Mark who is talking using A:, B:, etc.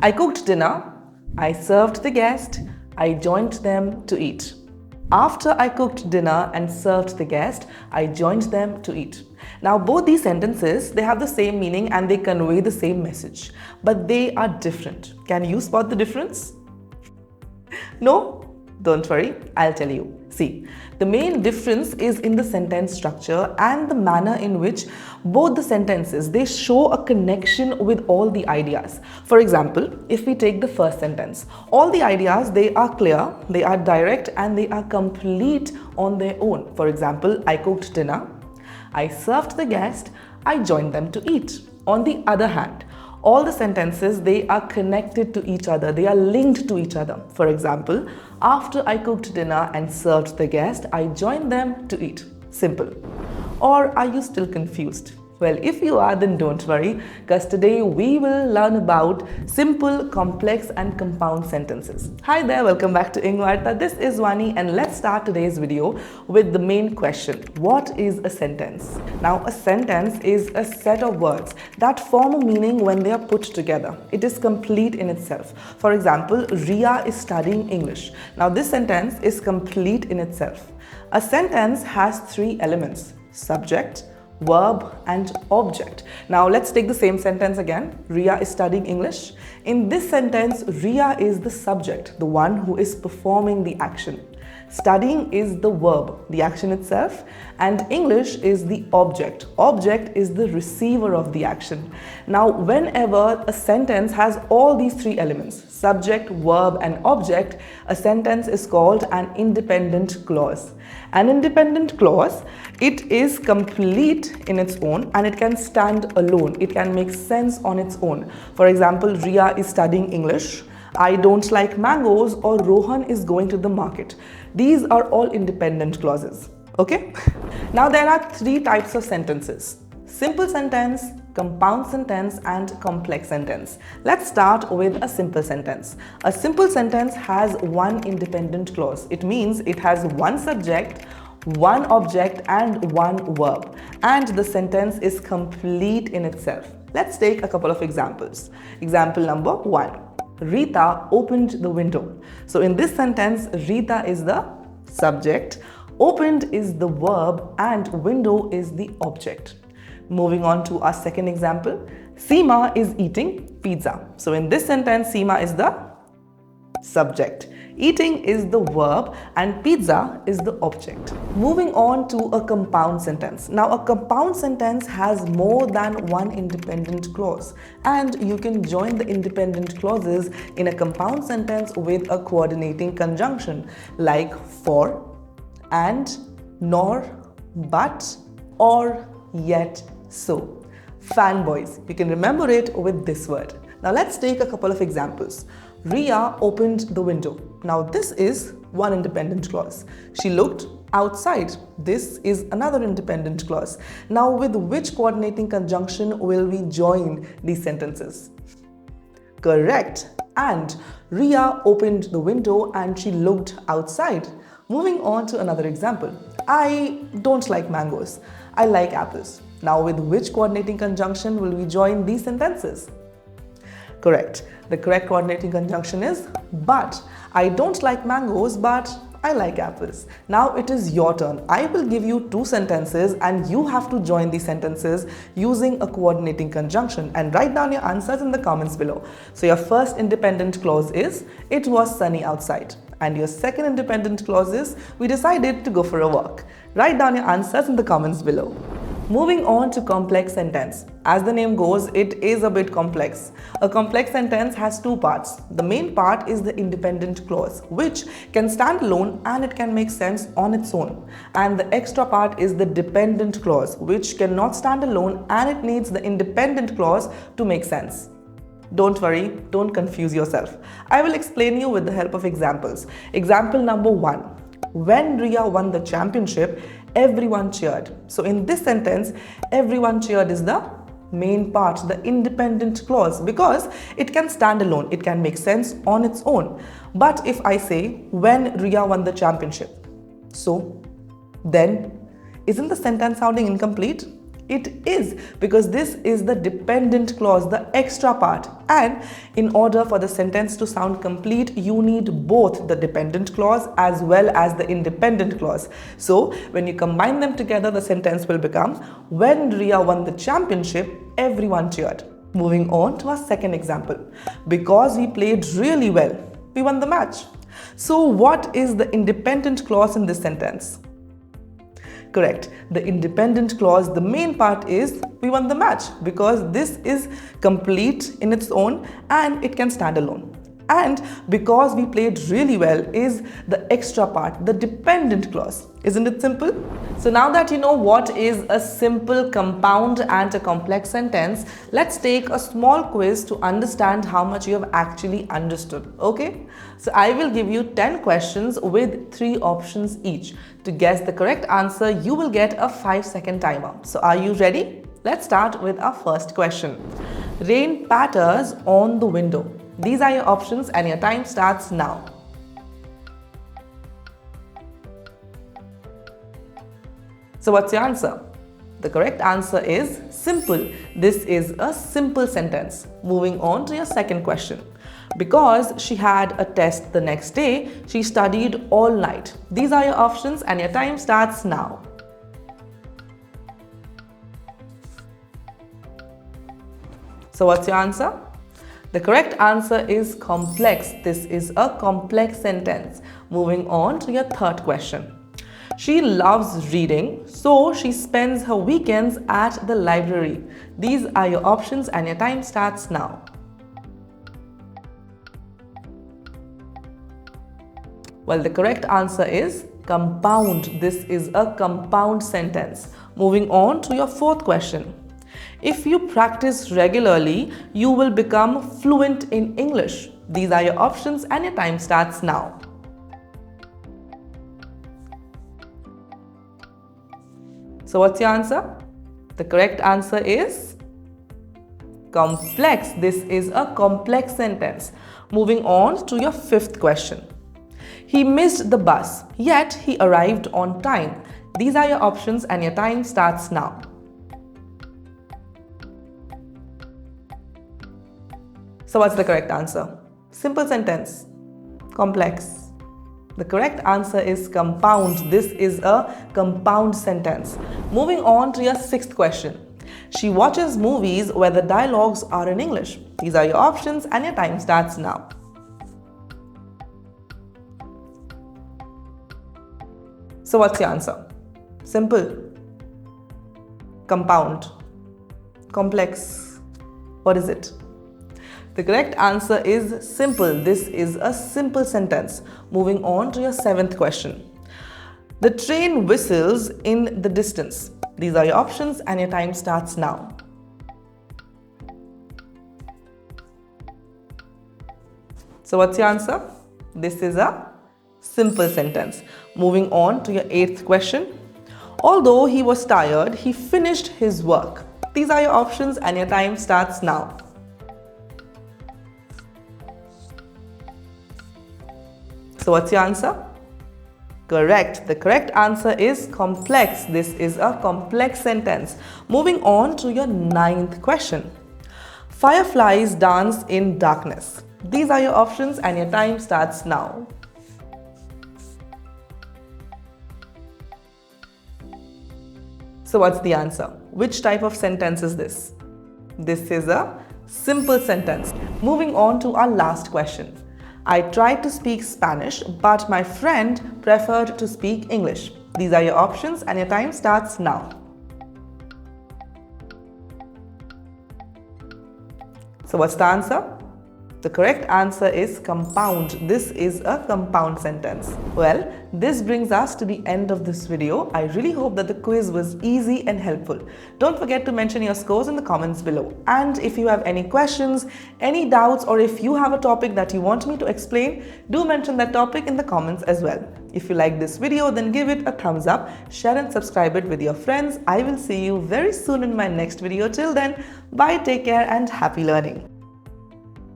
A: I cooked dinner, I served the guest, I joined them to eat. After I cooked dinner and served the guest, I joined them to eat. Now both these sentences, they have the same meaning and they convey the same message, but they are different. Can you spot the difference? No? Don't worry, I'll tell you. See, the main difference is in the sentence structure and the manner in which both the sentences, they show a connection with all the ideas. For example, if we take the first sentence, all the ideas, they are clear, they are direct and they are complete on their own. For example, I cooked dinner, I served the guest, I joined them to eat. On the other hand, all the sentences, they are connected to each other, they are linked to each other. For example, after I cooked dinner and served the guest, I joined them to eat. Simple. Or are you still confused? Well, if you are, then don't worry, because today we will learn about simple, complex and compound sentences. Hi there, welcome back to EngVarta. This is Vani and let's start today's video with the main question. What is a sentence? Now, a sentence is a set of words that form a meaning when they are put together. It is complete in itself. For example, Ria is studying English. Now, this sentence is complete in itself. A sentence has three elements: subject, verb and object. Now let's take the same sentence again. Ria is studying English. In this sentence, Ria is the subject, the one who is performing the action. Studying is the verb, the action itself, and English is the object. Object is the receiver of the action. Now, whenever a sentence has all these three elements, subject, verb, and object, a sentence is called an independent clause. An independent clause, it is complete in its own and it can stand alone. It can make sense on its own. For example, Ria is studying English. I don't like mangoes, or Rohan is going to the market. These are all independent clauses. Okay? Now there are three types of sentences: simple sentence, compound sentence and complex sentence. Let's start with a simple sentence. A simple sentence has one independent clause. It means it has one subject, one object and one verb, and the sentence is complete in itself. Let's take a couple of examples. Example number 1. Rita opened the window. So in this sentence, Rita is the subject, opened is the verb and window is the object. Moving on to our second example, Seema is eating pizza. So in this sentence, Seema is the subject, eating is the verb and pizza is the object. Moving on to a compound sentence. Now a compound sentence has more than one independent clause, and you can join the independent clauses in a compound sentence with a coordinating conjunction like for, and, nor, but, or, yet, so. Fanboys, you can remember it with this word. Now let's take a couple of examples. Ria opened the window. Now this is one independent clause. She looked outside. This is another independent clause. Now with which coordinating conjunction will we join these sentences? Correct. And Ria opened the window and she looked outside. Moving on to another example. I don't like mangoes. I like apples. Now with which coordinating conjunction will we join these sentences? Correct. The correct coordinating conjunction is but. I don't like mangoes, but I like apples. Now it is your turn. I will give you two sentences and you have to join these sentences using a coordinating conjunction, and write down your answers in the comments below. So your first independent clause is it was sunny outside, and your second independent clause is we decided to go for a walk. Write down your answers in the comments below. Moving on to complex sentence. As the name goes, it is a bit complex. A complex sentence has two parts. The main part is the independent clause, which can stand alone and it can make sense on its own. And the extra part is the dependent clause, which cannot stand alone and it needs the independent clause to make sense. Don't worry, don't confuse yourself. I will explain you with the help of examples. Example number 1. When Ria won the championship, everyone cheered. So in this sentence, everyone cheered is the main part, the independent clause, because it can stand alone, it can make sense on its own. But if I say when Ria won the championship, so then isn't the sentence sounding incomplete? It is, because this is the dependent clause, the extra part. And in order for the sentence to sound complete, you need both the dependent clause as well as the independent clause. So when you combine them together, the sentence will become, when Ria won the championship, everyone cheered. Moving on to our second example. Because we played really well, we won the match. So what is the independent clause in this sentence? Correct. The independent clause, the main part is we won the match, because this is complete in its own and it can stand alone. And because we played really well is the extra part, the dependent clause. Isn't it simple? So now that you know what is a simple, compound and a complex sentence, let's take a small quiz to understand how much you have actually understood. Okay? So I will give you 10 questions with 3 options each. To guess the correct answer, you will get a 5-second timer. So are you ready? Let's start with our first question. Rain patters on the window. These are your options and your time starts now. So what's your answer? The correct answer is simple. This is a simple sentence. Moving on to your second question. Because she had a test the next day, she studied all night. These are your options and your time starts now. So what's your answer? The correct answer is complex. This is a complex sentence. Moving on to your third question. She loves reading, so she spends her weekends at the library. These are your options and your time starts now. Well, the correct answer is compound. This is a compound sentence. Moving on to your fourth question. If you practice regularly, you will become fluent in English. These are your options and your time starts now. So what's your answer? The correct answer is complex. This is a complex sentence. Moving on to your fifth question. He missed the bus, yet he arrived on time. These are your options and your time starts now. So what's the correct answer? Simple sentence. Complex. The correct answer is compound. This is a compound sentence. Moving on to your sixth question. She watches movies where the dialogues are in English. These are your options and your time starts now. So what's your answer? Simple. Compound. Complex. What is it? The correct answer is simple. This is a simple sentence. Moving on to your seventh question. The train whistles in the distance. These are your options and your time starts now. So what's your answer? This is a simple sentence. Moving on to your eighth question. Although he was tired, he finished his work. These are your options and your time starts now. So what's your answer? Correct. The correct answer is complex. This is a complex sentence. Moving on to your ninth question. Fireflies dance in darkness. These are your options and your time starts now. So what's the answer? Which type of sentence is this? This is a simple sentence. Moving on to our last question. I tried to speak Spanish, but my friend preferred to speak English. These are your options and your time starts now. So what's the answer? The correct answer is compound. This is a compound sentence. Well, this brings us to the end of this video. I really hope that the quiz was easy and helpful. Don't forget to mention your scores in the comments below. And if you have any questions, any doubts, or if you have a topic that you want me to explain, do mention that topic in the comments as well. If you like this video, then give it a thumbs up, share and subscribe it with your friends. I will see you very soon in my next video. Till then, bye, take care and happy learning.